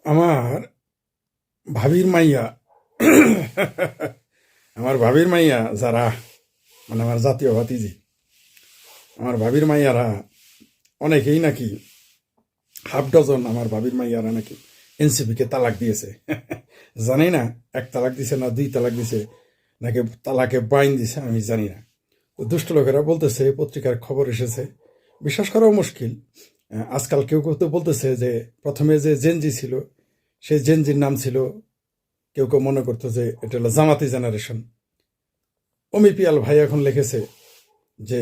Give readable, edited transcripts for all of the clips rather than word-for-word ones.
আমার ভাবির মাইয়া আমার ভাবির মাইয়া যারা মানে আমার জাতীয় ভাতিজি আমার ভাবির মাইয়ারা অনেকেই নাকি হাফ ডজন আমার ভাবির মাইয়ারা নাকি এনসিপিকে তালাক দিয়েছে। জানি না এক তালাক দিছে না দুই তালাক দিছে নাকি তালাকে বাইন দিছে আমি জানি না। তো দুষ্ট লোকেরা বলতেছে পত্রিকার খবর এসেছে, বিশ্বাস করাও মুশকিল। আজকাল কেউ কেউ তো বলতেছে যে প্রথমে যে জেনজি ছিল সেই জেনজির নাম ছিল, কেউ কেউ মনে করতো যে এটা হলো জামাতি জেনারেশন। অমি পিয়াল ভাই এখন লিখেছে যে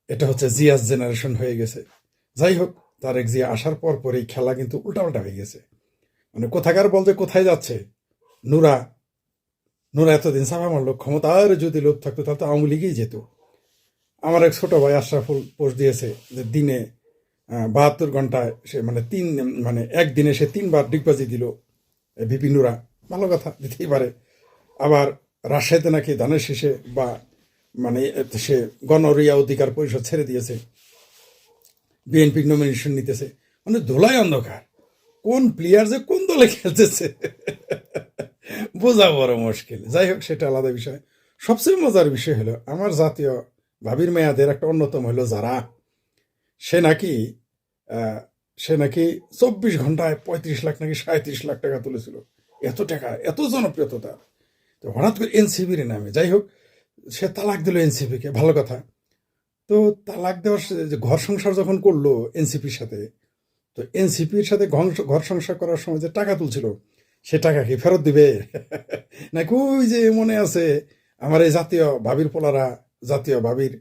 এটা হচ্ছে জিয়াস জেনারেশন হয়ে গেছে। যাই হোক, তারেক জিয়া আসার পর পরেই খেলা কিন্তু উল্টাপাল্টা হয়ে গেছে। মানে কোথাকার বলতে কোথায় যাচ্ছে। নুরা নুরা এতদিন সাফা মারলো, ক্ষমতার যদি লোভ থাকতো তাহলে তো আওয়ামী লীগেই যেত। আমার এক ছোট ভাই আশরাফুল পোস্ট দিয়েছে যে দিনে 72 ঘন্টায় সে মানে একদিনে সে 3বার ডিগবাজি দিল ভিপি নুরা। ভালো কথা, দিতেই পারে। আবার রাজশাহীতে নাকি ধানের শীষে বা মানে সে গণরিয়া অধিকার পরিষদ ছেড়ে দিয়েছে, বিএনপির নমিনেশন নিতেছে। মানে ধোলাই অন্ধকার, কোন প্লেয়ার যে কোন দলে খেলতেছে বোঝা বড় মুশকিল। যাই হোক, সেটা আলাদা বিষয়। সবচেয়ে মজার বিষয় হলো আমার জাতীয় ভাবির মেয়াদের একটা অন্যতম হলো যারা সে নাকি আহ, সে নাকি 24 ঘন্টায় 35 লাখ নাকি 37 লাখ টাকা তুলেছিল। এত টাকা, এত জনপ্রিয়তা তার। তো হঠাৎ করে এনসিপির নামে, যাই হোক, সে তালাক দিল এনসিপিকে, ভালো কথা। তো তালাক দেওয়ার যে ঘর সংসার যখন করলো এনসিপির সাথে, তো এনসিপির সাথে ঘর সংসার করার সময় যে টাকা তুলছিল সে টাকা কি ফেরত দিবে? নাকি ওই যে মনে আছে আমার এই জাতীয় ভাবির পোলারা, জাতীয় ভাবির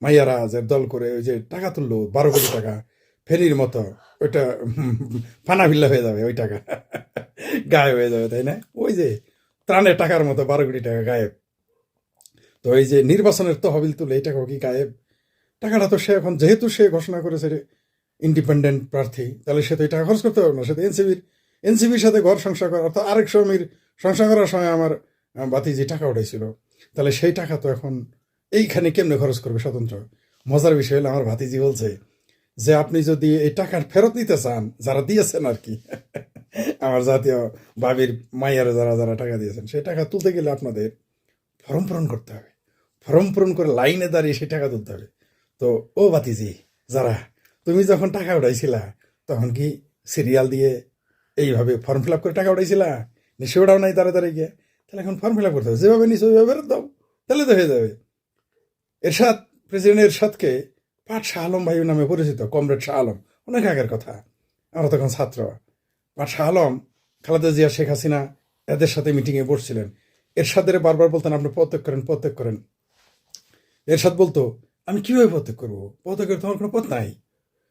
মাইয়ারা যে দল করে ওই যে টাকা তুললো 12 কোটি টাকা ফেরির মতো, ওইটা ফানাফিল্লা হয়ে যাবে, ওই টাকা গায়েব হয়ে যাবে, তাই না? ওই যে ত্রাণের টাকার মতো 12 কোটি টাকা গায়েব। তো এই যে নির্বাচনের তহবিল তুলে এই টাকা কি গায়েব? টাকাটা তো সে এখন, যেহেতু সে ঘোষণা করেছে ইন্ডিপেন্ডেন্ট প্রার্থী, তাহলে সে তো এই টাকা খরচ করতে পারবে না। সে তো এনসিপির সাথে ঘর সংসার করা, অর্থাৎ আরেক স্বামীর সংসার করার সময় আমার বাতিজি টাকা উঠাইছিল, তাহলে সেই টাকা তো এখন এইখানে কেমনে খরচ করবে স্বতন্ত্র? মজার বিষয় হলো আমার ভাতিজি বলছে যে আপনি যদি এই টাকার ফেরত নিতে চান, যারা দিয়েছেন আর কি আমার জাতীয় বাবির মাইয়ারে যারা যারা টাকা দিয়েছেন, সেই টাকা তুলতে গেলে আপনাদের ফর্ম পূরণ করতে হবে। ফর্ম পূরণ করে লাইনে দাঁড়িয়ে সেই টাকা তুলতে হবে। তো ও বাতিজি যারা, তুমি যখন টাকা উঠাইছিলা তখন কি সিরিয়াল দিয়ে এইভাবে ফর্ম ফিল আপ করে টাকা উঠাইছিলা? নিশ্চয় ওটাও নাই তাড়াতাড়ি গিয়ে। তাহলে এখন ফর্ম ফিল আপ করতে হবে, যেভাবে নিশ্চয় ওইভাবে ফেরত দাও, তাহলে তো হয়ে যাবে। এরশাদ, প্রেসিডেন্ট এরশাদকে পাট শাহ আলম ভাই নামে পরিচিত, কমরেড শাহ আলম, অনেক আগের কথা, আমরা তখন ছাত্র। পাট শাহ আলম, খালেদা জিয়া, শেখ হাসিনা এদের সাথে মিটিংয়ে বসছিলেন। এরশাদের বারবার বলতেন আপনি পদত্যাগ করেন, পদত্যাগ করেন। এরশাদ বলতো আমি কিভাবে পদত্যাগ করবো, পদত্যাগের তোমার কোনো পথ নাই।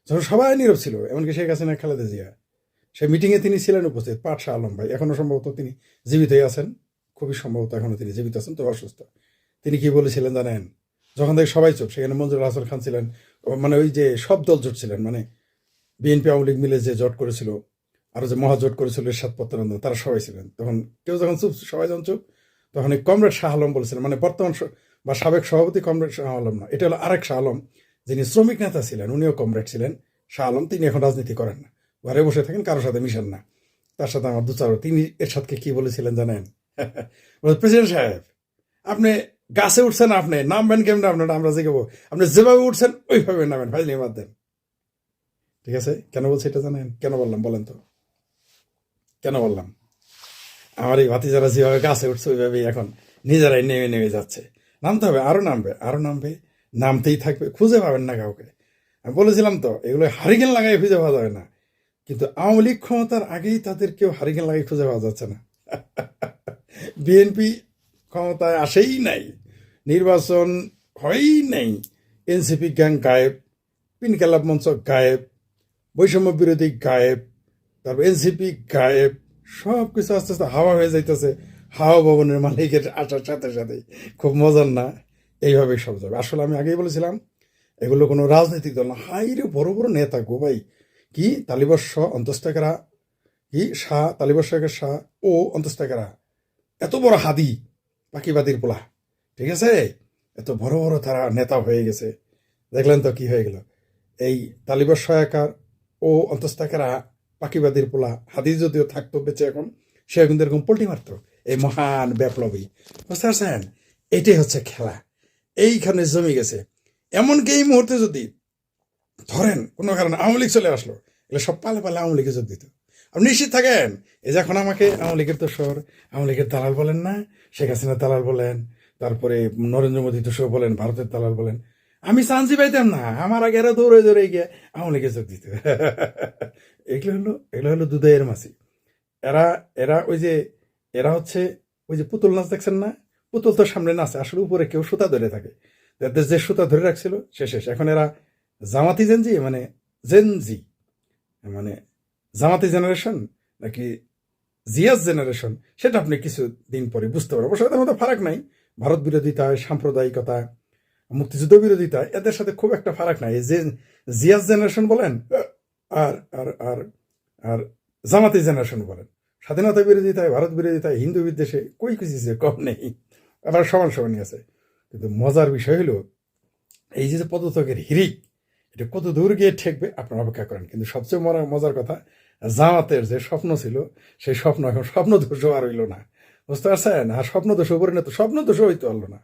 যখন সবাই নীরব ছিল, এমনকি শেখ হাসিনা, খালেদা জিয়া, সেই মিটিংয়ে তিনি ছিলেন উপস্থিত। পাট শাহ আলম ভাই এখনো সম্ভবত তিনি জীবিতই আছেন, খুবই সম্ভবত এখনো তিনি জীবিত আছেন, তো অসুস্থ। তিনি কি বলেছিলেন জানেন? যখন থেকে সবাই চুপ, সেখানে মঞ্জুর হাসান খান ছিলেন, মানে ওই যে সব দল জোট ছিলেন, মানে বিএনপি আওয়ামী লীগ মিলে যে জোট করেছিল, আরো যে মহাজোট করেছিল এরশাদ পত্তনন্দ, তারা সবাই ছিলেন। তখন কেউ যখন চুপ, সবাই যখন চুপ, তখন এই কমরেড শাহ আলম বলেছিলেন, মানে বর্তমান বা সাবেক সভাপতি কমরেড শাহ আলম না, এটা হলো আরেক শাহ আলম, যিনি শ্রমিক নেতা ছিলেন, উনিও কমরেড ছিলেন। শাহ আলম তিনি এখন রাজনীতি করেন না, ঘরে বসে থাকেন, কারোর সাথে মিশেন না। তার সাথে আমার দুচারো, তিনি এরশাদকে কি বলেছিলেন জানেন? প্রেসিডেন্ট সাহেব, আপনি গাছে উঠছেন, আপনি নামবেন কেমন? আপনার আমরা জিগাবো, আপনি যেভাবে উঠছেন ওইভাবে নামেন, ভাই বাদ দেন। ঠিক আছে, কেন বলছি এটা জানেন? কেন বললাম বলেন তো? কেন বললাম? আমার এই ভাতিজারা যেভাবে গাছে উঠছে ওইভাবেই এখন নিজেরাই নেমে নেমে যাচ্ছে। নামতে হবে, আরো নামবে, আরো নামবে, নামতেই থাকবে, খুঁজে পাবেন না কাউকে। আমি বলেছিলাম তো, এগুলো হারিকেন লাগাই খুঁজে পাওয়া যাবে না। কিন্তু আওয়ামী লীগ ক্ষমতার আগেই তাদের কেউ হারিকেন লাগাই খুঁজে পাওয়া যাচ্ছে না। বিএনপি ক্ষমতায় আসেই নাই, নির্বাচন হয়ই নাই, এনসিপি গ্যাং গায়েব, পিন খেলাপ মঞ্চ গায়েব, বৈষম্য বিরোধী গায়েব, তারপর এনসিপি গায়েব, সব কিছু আস্তে আস্তে হাওয়া হয়ে যাইতেছে। হাওয়া ভবনের মালিকের আসার সাথে সাথেই। খুব মজার না? এইভাবেই সব যাবে। আসলে আমি আগেই বলেছিলাম এগুলো কোনো রাজনৈতিক দল না, হাইরে বড় বড় নেতা গো ভাই। কি তালিবর্ষ অন্তস্থাকেরা, কি শাহ তালিবর্ষকের শাহ ও অন্তস্থাকেরা, এত বড় হাদি পাকিবাদির পোলা, ঠিক আছে? এত বড় বড় তারা নেতা হয়ে গেছে। দেখলেন তো কি হয়ে গেল? এই তালিবর্ষ একার ও অন্তস্থাকেরা পাখিবাদীর পোলা হাদি যদিও থাকতো বেঁচে এখন, সে কিন্তু এরকম পোল্টি মারতো, এই মহান বিপ্লবী। বুঝতে পারছেন? এটাই হচ্ছে খেলা, এইখানে জমে গেছে। এমনকি এই মুহূর্তে যদি ধরেন কোনো কারণে আওয়ামী লীগ চলে আসলো, এগুলো সব পালে পালে আওয়ামী লীগে যোগ দিত। আপনি নিশ্চিত থাকেন, এই যে এখন আমাকে আওয়ামী লীগের দোসর, আওয়ামী লীগের দালাল বলেন না, শেখ হাসিনার দালাল বলেন, তারপরে নরেন্দ্র মোদী দোসর বলেন, ভারতের দালাল বলেন, আমি চান্সই পাইতাম না, আমার আগে এরা দৌড়ে দৌড়ে গিয়ে আওয়ামী লীগে যোগ দিত। এগুলো হলো দুধের মাছি। এরা এরা ওই যে এরা হচ্ছে ওই যে পুতুল নাচ দেখছেন না, পুতুল তো সামনে নাচে, আসলে উপরে কেউ সুতা ধরে থাকে, যাদের যে সুতা ধরে রাখছিল সে শেষ। এখন এরা জামাতি জেনজি, মানে জেনজি মানে জামাতি জেনারেশন নাকি জিয়াস জেনারেশন, সেটা আপনি কিছু দিন পরে বুঝতে পারবেন। অবশ্য এদের মধ্যে ফারাক নাই, ভারত বিরোধিতা, সাম্প্রদায়িকতা, মুক্তিযুদ্ধ বিরোধিতা, এদের সাথে খুব একটা ফারাক নাই। এই যে জিয়াস জেনারেশন বলেন আর আর আর আর জামাতি জেনারেশন বলেন, স্বাধীনতা বিরোধিতায়, ভারত বিরোধিতায়, হিন্দু বিদ্বেষে কই কিছু কম নেই, আবার সমান সমানই আছে। কিন্তু মজার বিষয় হলো এই যে পদত্যাগের হিরিক, এটা কত দূর গিয়ে ঠেকবে আপনারা অপেক্ষা করেন। কিন্তু সবচেয়ে মজার কথা, জামাতের যে স্বপ্ন ছিল সেই স্বপ্ন এখন স্বপ্ন দোষ আর হইল না। বুঝতে পারছেন? আর স্বপ্ন দোষ পরিণত স্বপ্ন দোষ হইতে পারলো না,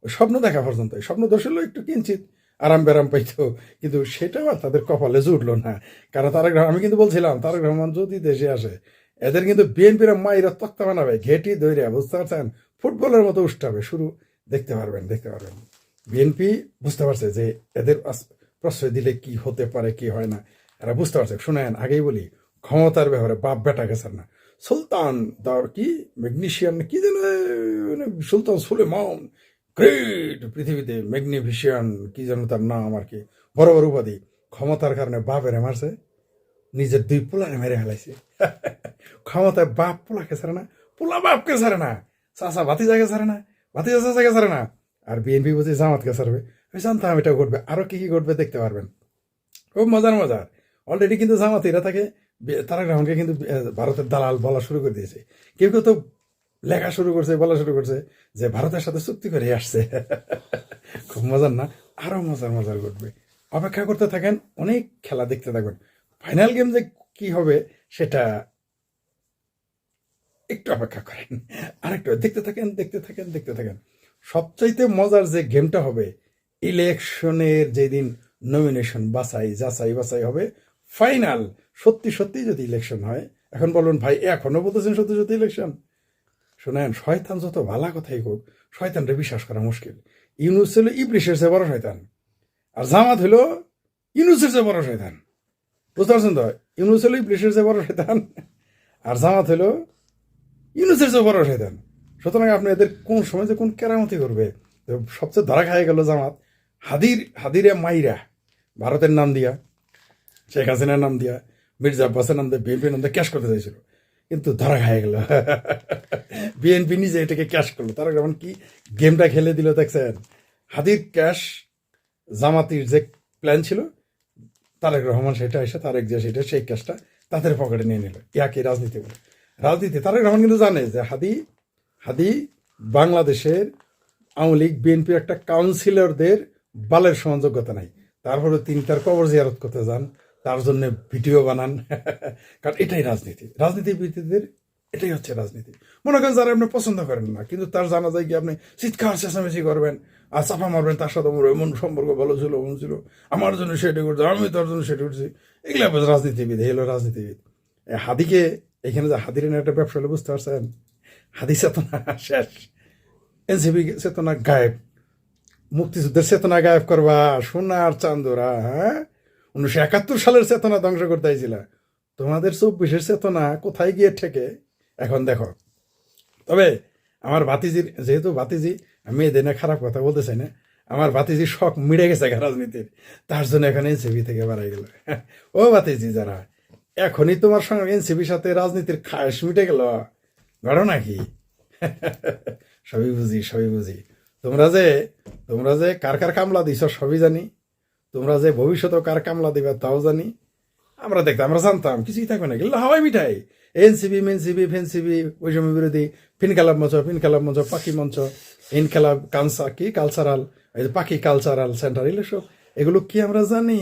ওই স্বপ্ন দেখা পর্যন্ত। স্বপ্ন দোষ হলো একটু কিঞ্চিত আরাম বেরাম পাইতো, কিন্তু সেটাও আর তাদের কপালে জুটলো না। কারণ আমি কিন্তু বলছিলাম তারেক রহমান যদি দেশে আসে, এদের কিন্তু বিএনপির মাইরা তক্তা বানাবে, ঘেটি দৈরা, বুঝতে পারছেন, ফুটবলের মতো উষ্টাবে শুরু। দেখতে পারবেন। বিএনপি বুঝতে পারছে যে এদের প্রশ্রয় দিলে কি হতে পারে কি হয় না, এরা বুঝতে পারছে। শুনেন, আগেই বলি, ক্ষমতার ব্যাপারে বাপ বেটা গেছেন না। সুলতান কি ম্যাগনিশিয়ান কি যেন, সুলতান সুলেমান গ্রেট, পৃথিবীতে ম্যাগনিফিশিয়ান কি যেন তার নাম আর কি, বড় বড় উপাধি। ক্ষমতার কারণে বাপেরে মারছে, নিজের দুই পোলারে মেরে ফেলাইছে। ক্ষমতায় বাপ পোলাকে ছাড়ে না, পোলা বাপকে ছাড়ে না, চাষা ভাতিজাকে ছাড়ে না, ভাতিজা চাষাকে ছাড়ে না। আর বিএনপি বুঝি জামাতকে ছাড়বে। আমি জানতাম এটা ঘটবে, আরো কি কি ঘটবে দেখতে পারবেন। খুব মজার। অলরেডি কিন্তু জামাতিরা তাকে, তারেক রহমানকে কিন্তু ভারতের দালাল বলা শুরু করে দিয়েছে। কেউ কেউ তো লেখা শুরু করছে, বলা শুরু করছে যে ভারতের সাথে চুক্তি করে আসছে। খুব মজার না? আরো মজার ঘটবে। অপেক্ষা করতে থাকেন, অনেক খেলা দেখতে থাকবেন। ফাইনাল গেম যে কি হবে সেটা একটু অপেক্ষা করেন, আরেকটু দেখতে থাকেন। সবচাইতে মজার যে গেমটা হবে, ইলেকশনের যেদিন নমিনেশন যাচাই হবে, ফাইনাল সত্যি যদি ইলেকশন হয়। এখন বলুন ভাই, এখনো বলতেছেন সত্যি ইলেকশন? শোনেন, শয়তান যত ভালা কথাই হোক, শয়তানরে বিশ্বাস করা মুশকিল। ইউনুস হলো ইবলিশের চেয়ে বড় শয়তান, আর জামাত হলো ইউনুসের চেয়ে বড় শয়তান। বুঝতে পারছেন তো? ইউনুস হলো ইবলিশের চেয়ে বড় শয়তান, আর জামাত হলো ইউনুসের চেয়ে বড় শয়তান। সুতরাং আপনি এদের কোন সময় যে কোন কেরামতি করবে। সবচেয়ে ধরা খাই গেল জামাত, হাদিরে মাইরা, ভারতের নাম দিয়া, শেখ হাসিনার নাম দিয়া, মির্জা আব্বাসের নাম দিয়ে, বিএনপির নাম দিয়ে ক্যাশ করতে চাইছিল, কিন্তু ধরা খাই গেল। বিএনপি নিজে এটাকে ক্যাশ করলো। তারা যেমন কি গেমটা খেলে দিল দেখছেন। হাদির ক্যাশ, জামাতির যে প্ল্যান ছিল, তারেক রহমান সেটা এসে, তারেক যে সেটা, সেই ক্যাশটা তাদের পকেটে নিয়ে নিল। ইয়াকে রাজনীতি বলে। রাজনীতি তারেক রহমান কিন্তু জানে যে হাদি বাংলাদেশের আওয়ামী লীগ বিএনপির একটা কাউন্সিলরদের বালের সমান যোগ্যতা নাই, তারপরে তিনি তার কবর জিয়ারত করতে যান, তার জন্য ভিডিও বানান। কারণ এটাই রাজনীতিবিদদের এটাই হচ্ছে রাজনীতি। মনে করেন যারা আপনি পছন্দ করেন না, কিন্তু তার জানা যায় কি আপনি চিৎকার চেঁচামেচি করবেন আর চাপা মারবেন, তার সাথে আমার এমন সম্পর্ক ভালো ছিল, আমার জন্য সেটা করছে, আমি তার জন্য সেটা করছি। এগুলো রাজনীতিবিদ, এগুলো রাজনীতিবিদ। হাদিকে এখানে যে হাদির একটা ব্যবসা হলে, বুঝতে পারছেন, হাদি চেতনা শেষ, এনসিপি চেতনা গায়েব, মুক্তিযুদ্ধের চেতনা গায়েব করবা সোনার চান্দরা। হ্যাঁ, 1971 সালের চেতনা ধ্বংস করতে আইছিল, তোমাদের 24-এর চেতনা কোথায় গিয়ে ঠেকে এখন দেখো। তবে আমার ভাতিজির, যেহেতু ভাতিজি, আমি এদিনে খারাপ কথা বলতে চাই না, আমার ভাতিজির শখ মিটে গেছে রাজনীতির, তার জন্য এখন এনসিপি থেকে বাড়াই গেল। ও ভাতিজি, যারা এখনই তোমার সঙ্গে এনসিপির সাথে রাজনীতির খাস মিটে গেল, গড় নাকি? সবই বুঝি। তোমরা যে কার কামলা দিছ সবই জানি, তোমরা যে ভবিষ্যতেও কার কামলা দিবা তাও জানি। আমরা দেখতাম, আমরা জানতাম কিছুই থাকবে না, গেলে হাওয়াই মিঠাই। এনসিপি ফেনসিপি, বৈষম্য বিরোধী, ফিনকালাব মঞ্চ, পাখি মঞ্চ, ইনকালাব কালচারাল, পাখি কালচারাল সেন্টার, এগুলো কি আমরা জানি?